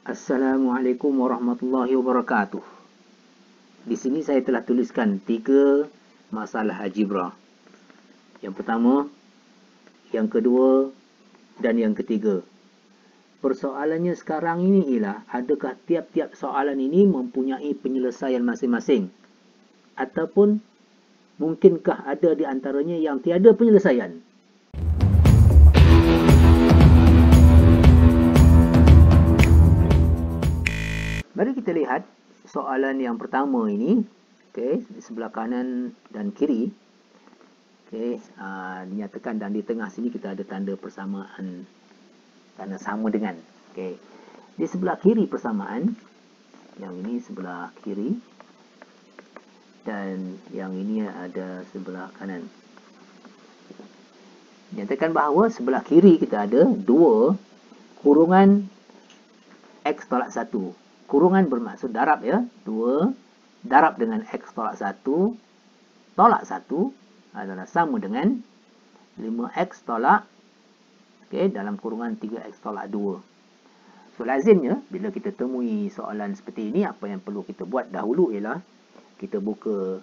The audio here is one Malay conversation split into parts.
Assalamualaikum warahmatullahi wabarakatuh. Di sini saya telah tuliskan 3 masalah algebra. Yang pertama, yang kedua dan yang ketiga. Persoalannya sekarang ini ialah, adakah tiap-tiap soalan ini mempunyai penyelesaian masing-masing? Ataupun mungkinkah ada di antaranya yang tiada penyelesaian? Mari kita lihat soalan yang pertama ini. Okey, di sebelah kanan dan kiri. Okey, dinyatakan dan di tengah sini kita ada tanda persamaan, tanda sama dengan. Okey. Di sebelah kiri persamaan, yang ini sebelah kiri dan yang ini ada sebelah kanan. Nyatakan bahawa sebelah kiri kita ada 2 kurungan X tolak 1. Kurungan bermaksud darab ya. 2 darab dengan X tolak 1 tolak 1 adalah sama dengan 5X tolak, okay, dalam kurungan 3X tolak 2. So lazimnya bila kita temui soalan seperti ini, apa yang perlu kita buat dahulu ialah kita buka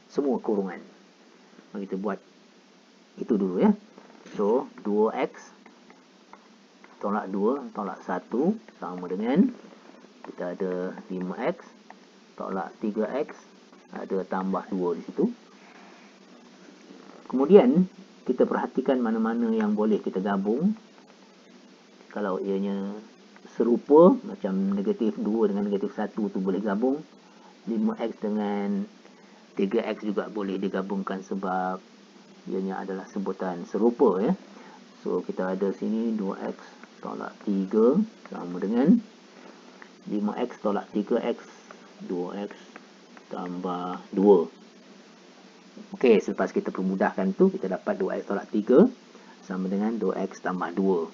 semua kurungan. Mari kita buat itu dulu ya. So 2X tolak 2 tolak 1 sama dengan, kita ada 5X tolak 3X, ada tambah 2 di situ. Kemudian kita perhatikan mana-mana yang boleh kita gabung. Kalau ianya serupa, macam negatif 2 dengan negatif 1 tu boleh gabung. 5X dengan 3X juga boleh digabungkan sebab ianya adalah sebutan serupa ya. So kita ada sini 2X tolak 3 sama dengan 5X tolak 3X, 2X tambah 2. Okey, selepas kita permudahkan tu, kita dapat 2X tolak 3 sama dengan 2X tambah 2.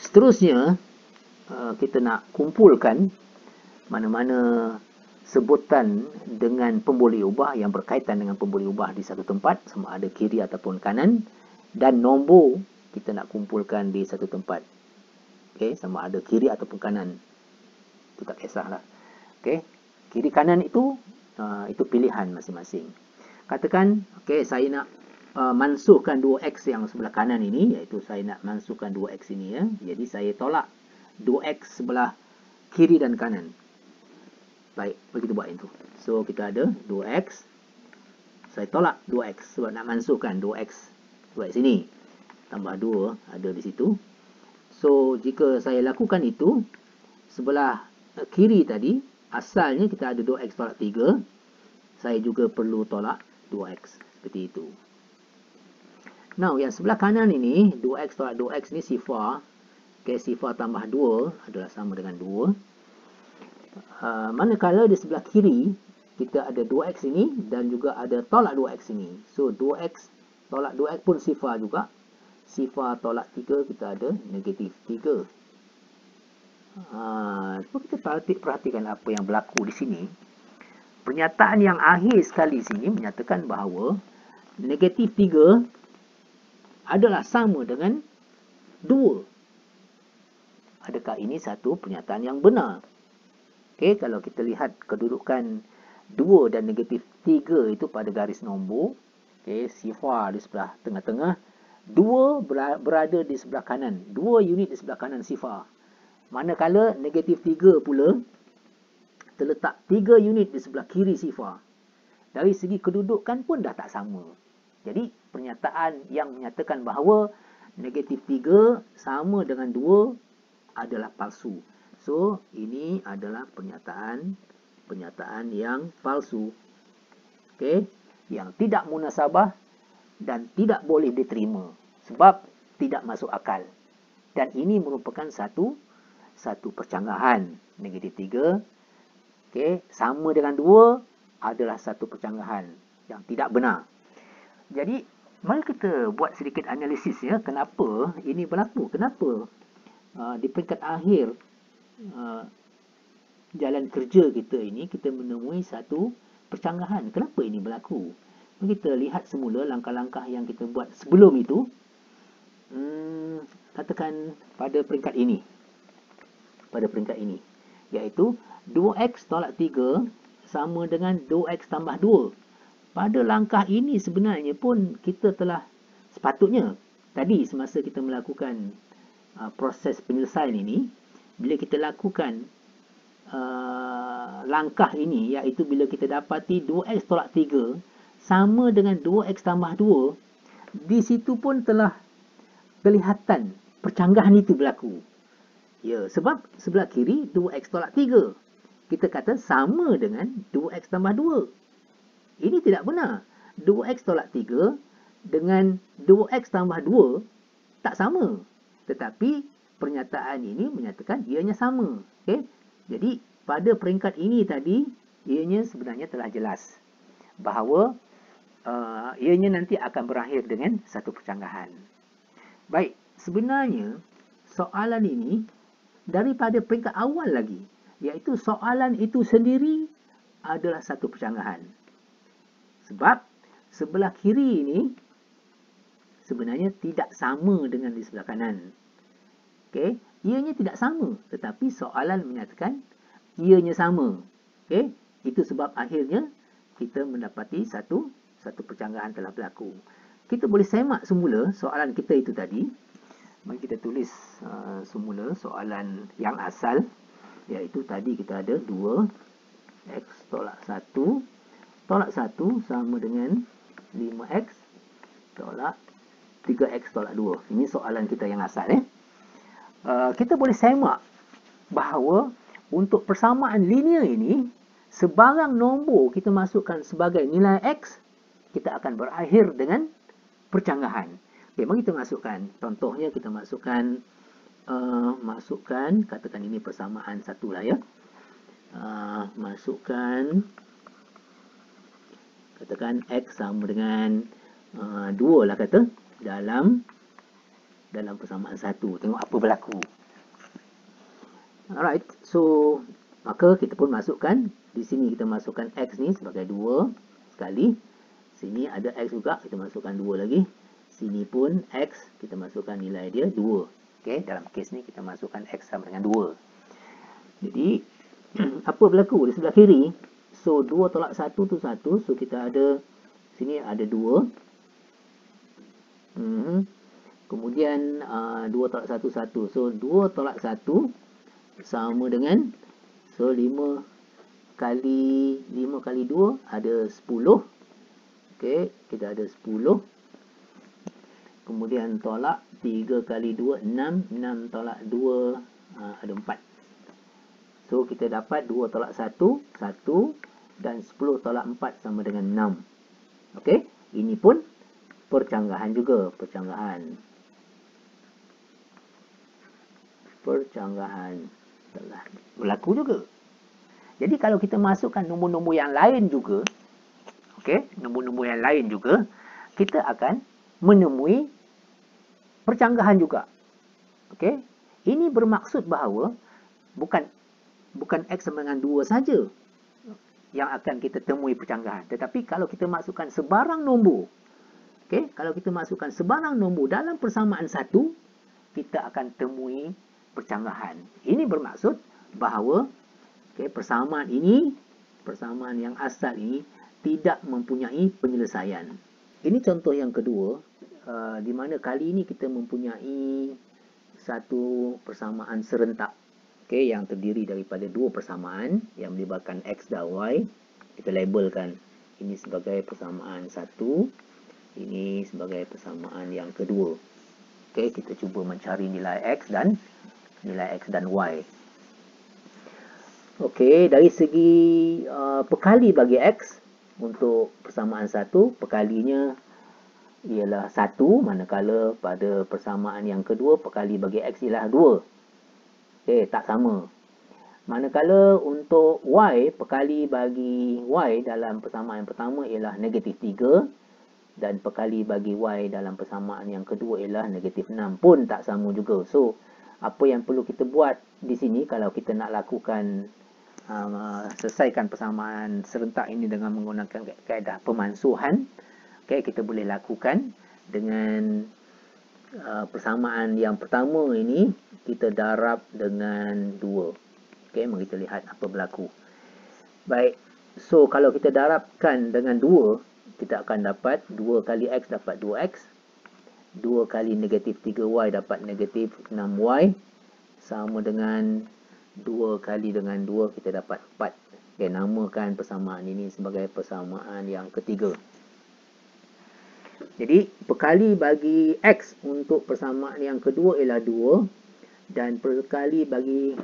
Seterusnya, kita nak kumpulkan mana-mana sebutan dengan pemboleh ubah yang berkaitan dengan pemboleh ubah di satu tempat, sama ada kiri ataupun kanan, dan nombor kita nak kumpulkan di satu tempat. Okey, sama ada kiri ataupun kanan. Itu tak kisahlah. Okey, kiri kanan itu pilihan masing-masing. Katakan, okey, saya nak mansuhkan 2X yang sebelah kanan ini, iaitu saya nak mansuhkan 2X ini ya. Jadi saya tolak 2X sebelah kiri dan kanan. Baik, mari kita buat itu. So kita ada 2X. Saya tolak 2X sebab nak mansuhkan 2X buat sini. Tambah 2 ada di situ. So, jika saya lakukan itu, sebelah kiri tadi, asalnya kita ada 2X tolak 3. Saya juga perlu tolak 2X. Seperti itu. Now, yang sebelah kanan ini, 2X tolak 2X ni sifar. Okay, sifar tambah 2 adalah sama dengan 2. Manakala di sebelah kiri, kita ada 2X ini dan juga ada tolak 2X ini. So, 2X tolak 2X pun sifar juga. Sifar tolak 3 kita ada negatif 3. Kita perhatikan apa yang berlaku di sini. Pernyataan yang akhir sekali sini menyatakan bahawa negatif 3 adalah sama dengan 2. Adakah ini satu pernyataan yang benar? Okey, kalau kita lihat kedudukan 2 dan negatif 3 itu pada garis nombor, okey, sifar di sebelah tengah-tengah, 2 berada di sebelah kanan. 2 unit di sebelah kanan sifar. Manakala negatif 3 pula terletak 3 unit di sebelah kiri sifar. Dari segi kedudukan pun dah tak sama. Jadi pernyataan yang menyatakan bahawa negatif 3 sama dengan 2 adalah palsu. So ini adalah pernyataan yang palsu. Okey, yang tidak munasabah dan tidak boleh diterima sebab tidak masuk akal. Dan ini merupakan satu percanggahan. Negatif 3 okey, sama dengan 2 adalah satu percanggahan yang tidak benar. Jadi mari kita buat sedikit analisis ya, kenapa ini berlaku. Kenapa di peringkat akhir jalan kerja kita ini kita menemui satu percanggahan. Kenapa ini berlaku? Kita lihat semula langkah-langkah yang kita buat sebelum itu. Katakan pada peringkat ini. pada peringkat ini, iaitu 2x tolak 3 sama dengan 2x tambah 2. Pada langkah ini sebenarnya pun kita telah sepatutnya tadi semasa kita melakukan proses penyelesaian ini, bila kita lakukan langkah ini, iaitu bila kita dapati 2x tolak 3 sama dengan 2x tambah 2, di situ pun telah kelihatan percanggahan itu berlaku. Ya, sebab sebelah kiri 2x tolak 3 kita kata sama dengan 2x tambah 2. Ini tidak benar. 2x tolak 3 dengan 2x tambah 2 tak sama. Tetapi pernyataan ini menyatakan ianya sama. Okay? Jadi pada peringkat ini tadi, ianya sebenarnya telah jelas bahawa ianya nanti akan berakhir dengan satu percanggahan. Baik, sebenarnya soalan ini daripada peringkat awal lagi, iaitu soalan itu sendiri adalah satu percanggahan. Sebab sebelah kiri ini sebenarnya tidak sama dengan di sebelah kanan. Okey, ianya tidak sama, tetapi soalan menyatakan ianya sama. Okey, itu sebab akhirnya kita mendapati satu percanggahan telah berlaku. Kita boleh semak semula soalan kita itu tadi. Mari kita tulis semula soalan yang asal, iaitu tadi kita ada 2x tolak 1 tolak 1 sama dengan 5x tolak 3x tolak 2. Ini soalan kita yang asal. Kita boleh semak bahawa untuk persamaan linear ini, sebarang nombor kita masukkan sebagai nilai x, kita akan berakhir dengan percanggahan. Okay, mari kita masukkan. Contohnya kita masukkan katakan ini persamaan satu lah ya. Masukkan katakan x sama dengan 2 lah kata dalam persamaan satu. Tengok apa berlaku. Alright, so maka kita pun masukkan di sini, kita masukkan x ni sebagai 2 sekali. Sini ada x juga, kita masukkan 2 lagi. Sini pun x, kita masukkan nilai dia 2. Okey, dalam kes ni kita masukkan x sama dengan 2. Jadi apa berlaku di sebelah kiri? So 2 tolak 1 tu 1. So kita ada sini ada 2. Kemudian 2 tolak 1 1. So 2 tolak 1 sama dengan, so 5 kali 2 ada 10. Okey, kita ada 10. Kemudian tolak 3 kali 2 6. 6 tolak 2 ada 4. So kita dapat 2 tolak 1 1 dan 10 tolak 4 sama dengan 6. Okey, ini pun percanggahan juga, percanggahan telah berlaku juga. Jadi kalau kita masukkan nombor-nombor yang lain juga, okey, nombor-nombor yang lain juga, kita akan menemui percanggahan juga. Okey, ini bermaksud bahawa bukan x sama dengan 2 saja yang akan kita temui percanggahan, tetapi kalau kita masukkan sebarang nombor, okey, kalau kita masukkan sebarang nombor dalam persamaan satu, kita akan temui percanggahan. Ini bermaksud bahawa persamaan yang asal ini tidak mempunyai penyelesaian. Ini contoh yang kedua, di mana kali ini kita mempunyai satu persamaan serentak, yang terdiri daripada dua persamaan yang melibatkan x dan y. Kita labelkan ini sebagai persamaan satu, ini sebagai persamaan yang kedua. Kita cuba mencari nilai x dan y. Dari segi pekali bagi x, untuk persamaan satu, pekalinya ialah 1, manakala pada persamaan yang kedua, pekali bagi x ialah 2. Tak sama. Manakala untuk y, pekali bagi y dalam persamaan yang pertama ialah negatif 3, dan pekali bagi y dalam persamaan yang kedua ialah negatif 6, pun tak sama juga. So, apa yang perlu kita buat di sini kalau kita nak lakukan selesaikan persamaan serentak ini dengan menggunakan kaedah pemansuhan, kita boleh lakukan dengan persamaan yang pertama ini kita darab dengan 2. Okey, mari kita lihat apa berlaku. Baik, so kalau kita darabkan dengan 2, kita akan dapat 2 kali X dapat 2X. 2 kali negatif 3Y dapat negatif 6Y. Sama dengan 2 kali dengan 2, kita dapat 4. Okey, namakan persamaan ini sebagai persamaan yang ketiga. Jadi, perkali bagi X untuk persamaan yang kedua ialah 2. Dan perkali bagi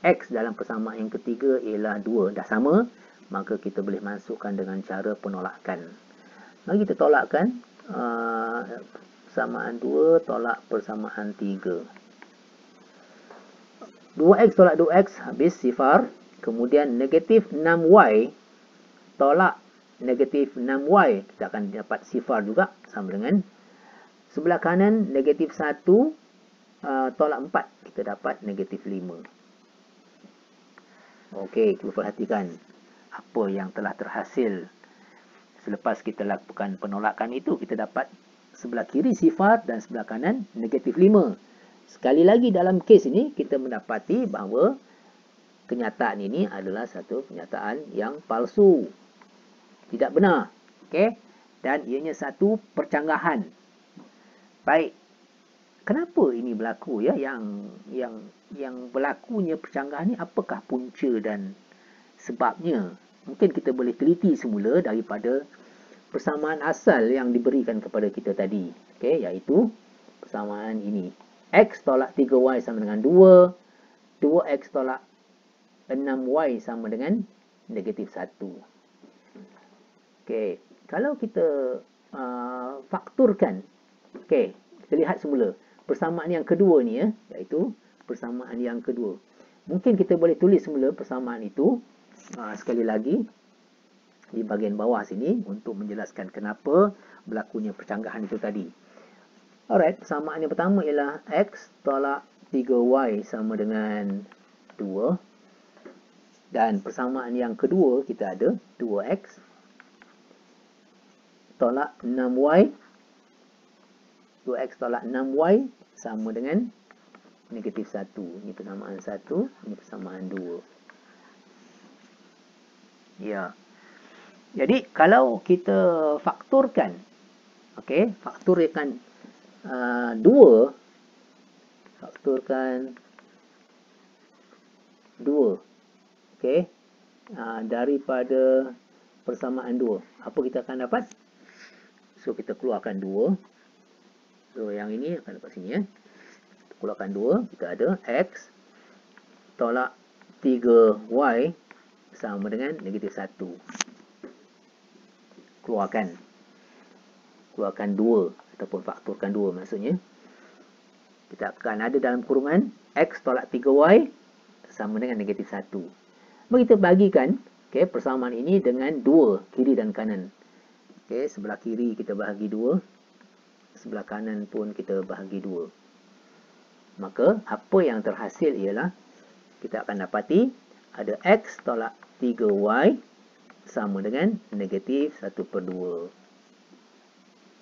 X dalam persamaan yang ketiga ialah 2. Dah sama, maka kita boleh masukkan dengan cara penolakan. Mari kita tolakkan persamaan 2 tolak persamaan 3. 2X tolak 2X habis sifar. Kemudian negatif 6Y tolak negatif 6Y, kita akan dapat sifar juga, sama dengan sebelah kanan negatif 1 tolak 4, kita dapat negatif 5. Okey, kita perhatikan apa yang telah terhasil. Selepas kita lakukan penolakan itu, kita dapat sebelah kiri sifar dan sebelah kanan negatif 5. Sekali lagi dalam kes ini, kita mendapati bahawa kenyataan ini adalah satu kenyataan yang palsu. Tidak benar. Okey? Dan ianya satu percanggahan. Baik. Kenapa ini berlaku ya? Yang berlakunya percanggahan ini, apakah punca dan sebabnya? Mungkin kita boleh teliti semula daripada persamaan asal yang diberikan kepada kita tadi. Okey, iaitu persamaan ini. X tolak 3Y sama dengan 2. 2X tolak 6Y sama dengan negatif 1. Okey, kalau kita fakturkan, okey, kita lihat semula persamaan yang kedua ni ya, iaitu persamaan yang kedua. Mungkin kita boleh tulis semula persamaan itu sekali lagi di bahagian bawah sini untuk menjelaskan kenapa berlakunya percanggahan itu tadi. Alright, persamaan yang pertama ialah X tolak 3Y sama dengan 2. Dan persamaan yang kedua kita ada 2X tolak 6Y. 2X tolak 6Y sama dengan negatif 1. Ini persamaan 1, ini persamaan 2. Ya. Jadi, kalau kita fakturkan, okey, fakturkan 2, fakturkan 2, okey, daripada persamaan 2, apa kita akan dapat? So, kita keluarkan 2. So, yang ini akan dapat sini ya. Kita keluarkan 2. Kita ada X tolak 3Y sama dengan negatif 1. Keluarkan. Keluarkan 2. Ataupun fakturkan 2 maksudnya. Kita akan ada dalam kurungan X tolak 3Y sama dengan negatif 1. Mari kita bagikan persamaan ini dengan 2 kiri dan kanan. Okey, sebelah kiri kita bahagi 2. Sebelah kanan pun kita bahagi 2. Maka, apa yang terhasil ialah kita akan dapati ada X tolak 3Y sama dengan negatif 1/2.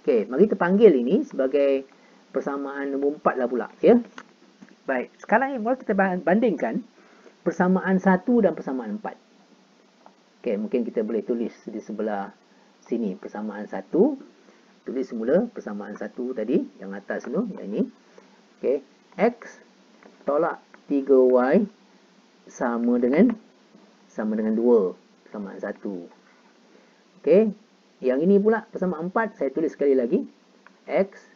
Okey, mari kita panggil ini sebagai persamaan nombor 4 lah pula. Ya? Baik, sekarang ini mari kita bandingkan persamaan 1 dan persamaan 4. Okey, mungkin kita boleh tulis di sebelah sini persamaan 1. Tulis semula persamaan 1 tadi, yang atas dulu, yang ini. Okey, X tolak 3Y sama dengan 2, persamaan 1. Okey, yang ini pula persamaan 4, saya tulis sekali lagi. X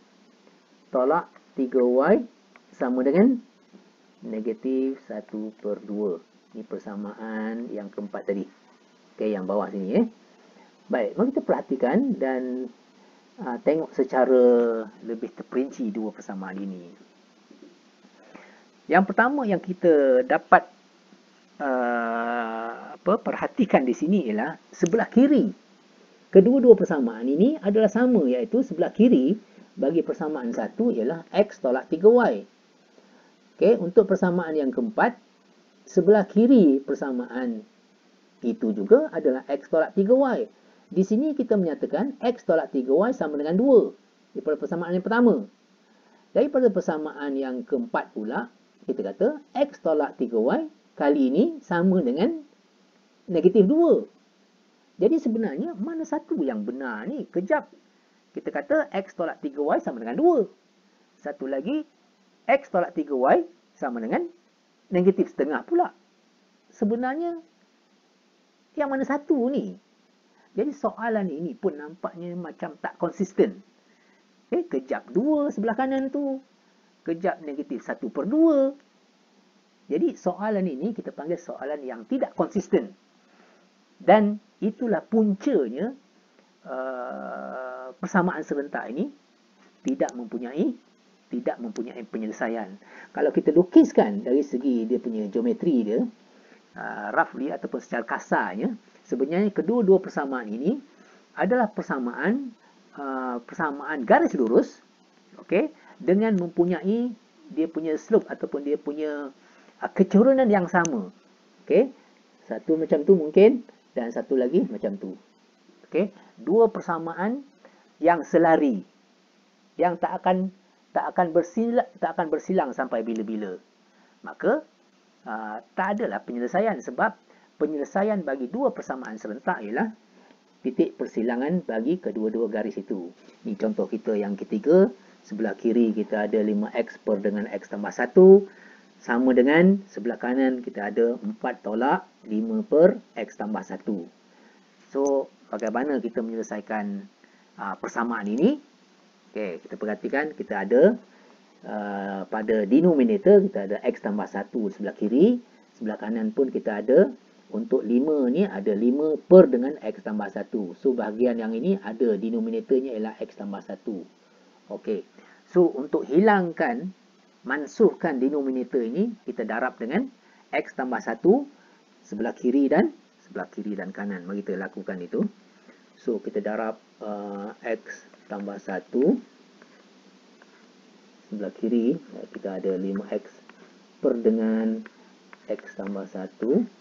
tolak 3Y sama dengan negatif 1/2. Ini persamaan yang keempat tadi. Okey, yang bawah sini ya. Baik, mari kita perhatikan dan tengok secara lebih terperinci dua persamaan ini. Yang pertama yang kita dapat perhatikan di sini ialah sebelah kiri. Kedua-dua persamaan ini adalah sama, iaitu sebelah kiri bagi persamaan 1 ialah X tolak 3Y. Okey, untuk persamaan yang keempat, sebelah kiri persamaan itu juga adalah X tolak 3Y. Di sini kita menyatakan X tolak 3Y sama dengan 2 daripada persamaan yang pertama. Daripada persamaan yang keempat pula, kita kata X tolak 3Y kali ini sama dengan negatif 2. Jadi sebenarnya mana satu yang benar ni? Kejap. Kita kata X tolak 3Y sama dengan 2. Satu lagi, X tolak 3Y sama dengan negatif setengah pula. Sebenarnya, yang mana satu ni? Jadi soalan ini pun nampaknya macam tak konsisten. Kejap 2 sebelah kanan tu. Kejap negatif 1/2. Jadi soalan ini kita panggil soalan yang tidak konsisten. Dan itulah puncanya persamaan serentak ini tidak mempunyai penyelesaian. Kalau kita lukiskan dari segi dia punya geometri dia, roughly ataupun secara kasarnya, sebenarnya kedua-dua persamaan ini adalah persamaan garis lurus, okey, dengan mempunyai dia punya slope ataupun dia punya keturunan yang sama. Okey, satu macam tu mungkin dan satu lagi macam tu. Okey, dua persamaan yang selari, yang tak akan bersilang sampai bila-bila. Maka tak adalah penyelesaian, sebab penyelesaian bagi dua persamaan serentak ialah titik persilangan bagi kedua-dua garis itu. Ini contoh kita yang ketiga. Sebelah kiri kita ada 5x per dengan x tambah 1. Sama dengan sebelah kanan kita ada 4 tolak 5 per x tambah 1. So, bagaimana kita menyelesaikan persamaan ini? Okay, kita perhatikan kita ada pada denominator kita ada x tambah 1 sebelah kiri. Sebelah kanan pun kita ada. Untuk 5 ni ada 5 per dengan x tambah 1. So, bahagian yang ini ada denominatornya ialah x tambah 1. Okey. So, untuk hilangkan, mansuhkan denominator ini, kita darab dengan x tambah 1 sebelah kiri dan kanan. Mari kita lakukan itu. So, kita darab x tambah 1 sebelah kiri. Kita ada 5x per dengan x tambah 1.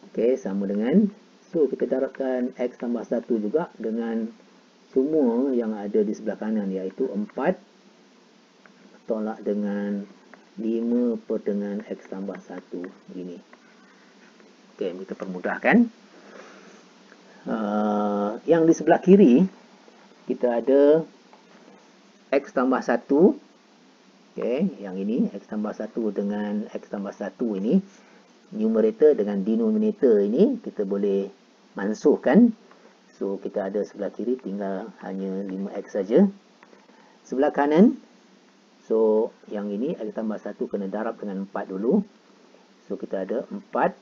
Okey, sama dengan, so kita darabkan x tambah 1 juga dengan semua yang ada di sebelah kanan, iaitu 4 tolak dengan 5 per dengan x tambah 1 begini. Okey, kita permudahkan. Yang di sebelah kiri kita ada x tambah 1. Okey, yang ini x tambah 1 dengan x tambah 1 ini, numerator dengan denominator ini kita boleh mansuhkan. So, kita ada sebelah kiri tinggal hanya 5x saja. Sebelah kanan, so yang ini x tambah 1 kena darab dengan 4 dulu. So, kita ada 4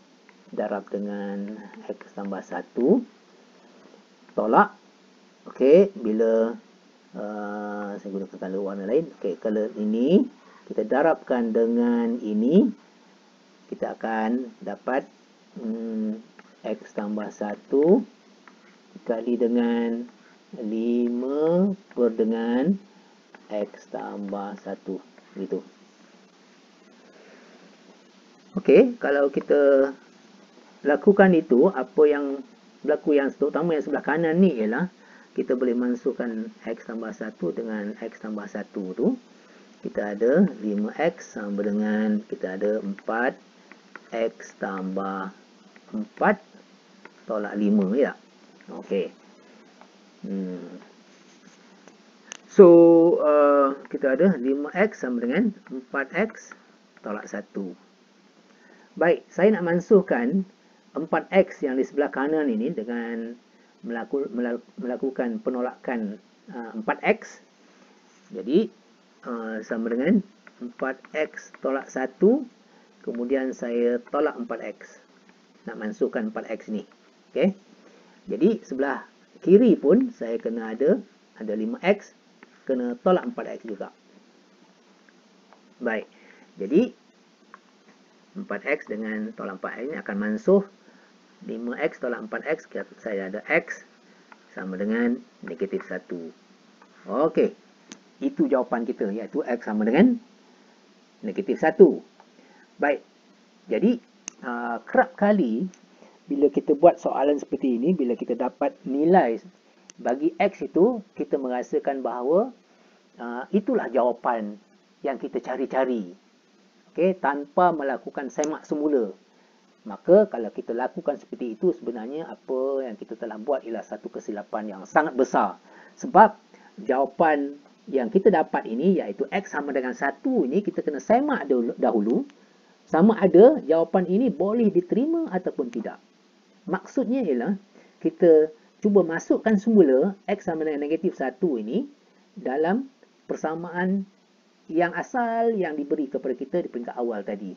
darab dengan x tambah 1 tolak. Okey, bila saya gunakan color warna lain. Okey, color ini kita darabkan dengan ini, kita akan dapat x tambah 1 dikali dengan 5 per dengan x tambah 1. Begitu. Okey, kalau kita lakukan itu, apa yang berlaku yang terutama yang sebelah kanan ni ialah kita boleh mansuhkan x tambah 1 dengan x tambah 1 tu. Kita ada 5x sama dengan kita ada 4 x tambah 4 tolak 5, ya. Okey. So, kita ada 5x sama dengan 4x tolak 1. Baik, saya nak mansuhkan 4x yang di sebelah kanan ini dengan melakukan penolakan 4x. Jadi, sama dengan 4x tolak 1. Kemudian saya tolak 4x. Nak mansuhkan 4x ni. Okey. Jadi sebelah kiri pun saya kena ada 5x. Kena tolak 4x juga. Baik. Jadi 4x dengan tolak 4x ini akan mansuh 5x tolak 4x. Saya ada x sama dengan negatif 1. Okey. Itu jawapan kita, iaitu x sama dengan negatif 1. Baik, jadi kerap kali bila kita buat soalan seperti ini, bila kita dapat nilai bagi x itu, kita merasakan bahawa itulah jawapan yang kita cari-cari. Okey, tanpa melakukan semak semula. Maka kalau kita lakukan seperti itu, sebenarnya apa yang kita telah buat ialah satu kesilapan yang sangat besar. Sebab jawapan yang kita dapat ini, iaitu X sama dengan 1 ini, kita kena semak dahulu. Sama ada jawapan ini boleh diterima ataupun tidak. Maksudnya ialah kita cuba masukkan semula X sama dengan negatif 1 ini dalam persamaan yang asal yang diberi kepada kita di peringkat awal tadi.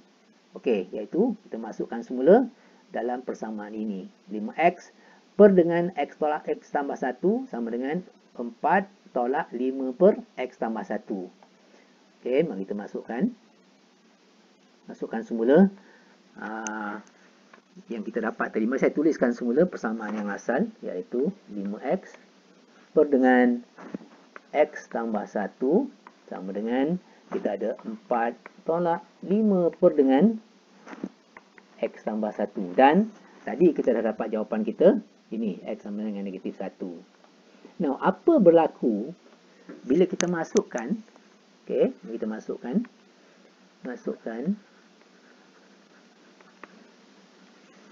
Okey, iaitu kita masukkan semula dalam persamaan ini. 5X per dengan X tolak X tambah 1 sama dengan 4 tolak 5 per X tambah 1. Okey, mari kita masukkan. Masukkan semula yang kita dapat tadi. Mari saya tuliskan semula persamaan yang asal, iaitu 5X per dengan X tambah 1 sama dengan, kita ada 4 tolak 5 per dengan X tambah 1. Dan tadi kita dah dapat jawapan kita. Ini X sama dengan negatif 1. Now, apa berlaku bila kita masukkan? Okey, kita masukkan.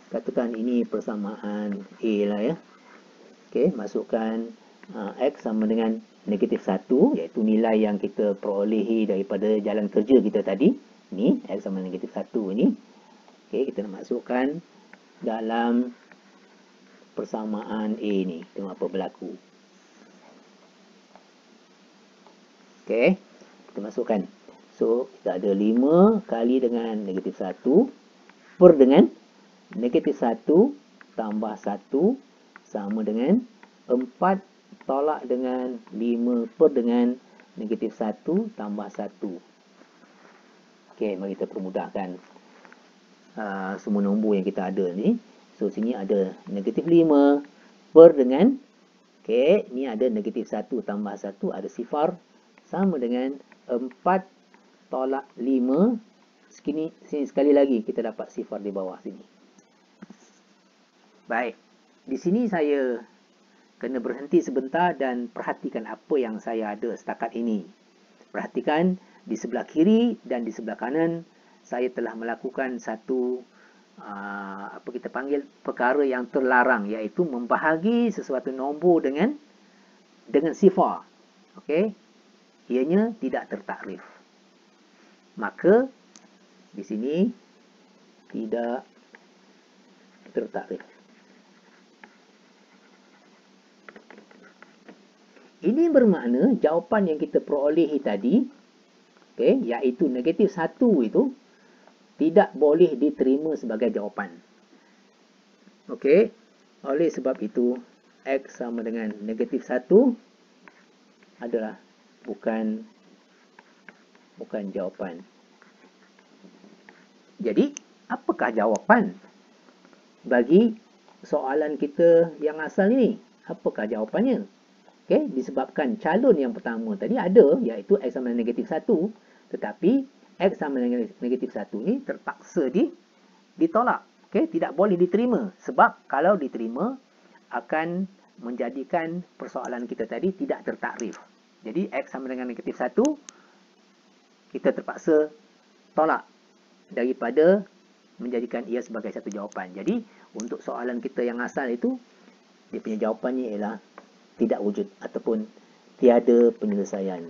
Katakan ini persamaan A lah ya. Okey, masukkan X sama dengan negatif 1, iaitu nilai yang kita perolehi daripada jalan kerja kita tadi. Ini X sama negatif 1 ini. Okey, kita nak masukkan dalam persamaan A ni. Tengok apa berlaku. Okey, kita masukkan. So, kita ada 5 kali dengan negatif 1 per dengan negatif 1 tambah 1 sama dengan 4 tolak dengan 5 per dengan negatif 1 tambah 1. Okey, mari kita permudahkan semua nombor yang kita ada ni. So, sini ada negatif 5 per dengan, okey, ni ada negatif 1 tambah 1, ada sifar, sama dengan 4 tolak 5. Sini sekali lagi kita dapat sifar di bawah sini. Baik, di sini saya kena berhenti sebentar dan perhatikan apa yang saya ada setakat ini. Perhatikan di sebelah kiri dan di sebelah kanan, saya telah melakukan satu apa kita panggil perkara yang terlarang, iaitu membahagi sesuatu nombor dengan sifar. Okey, ianya tidak tertakrif. Maka di sini tidak tertakrif. Ini bermakna jawapan yang kita perolehi tadi, okay, iaitu negatif 1 itu, tidak boleh diterima sebagai jawapan. Okey, oleh sebab itu, X sama dengan negatif 1 adalah bukan jawapan. Jadi, apakah jawapan bagi soalan kita yang asal ini? Apakah jawapannya? Okey, disebabkan calon yang pertama tadi ada, iaitu X sama dengan negatif 1, tetapi X sama dengan negatif 1 ni terpaksa ditolak. Okey, tidak boleh diterima. Sebab kalau diterima, akan menjadikan persoalan kita tadi tidak tertakrif. Jadi, X sama dengan negatif 1, kita terpaksa tolak daripada menjadikan ia sebagai satu jawapan. Jadi, untuk soalan kita yang asal itu, dia punya jawapannya ialah tidak wujud ataupun tiada penyelesaian.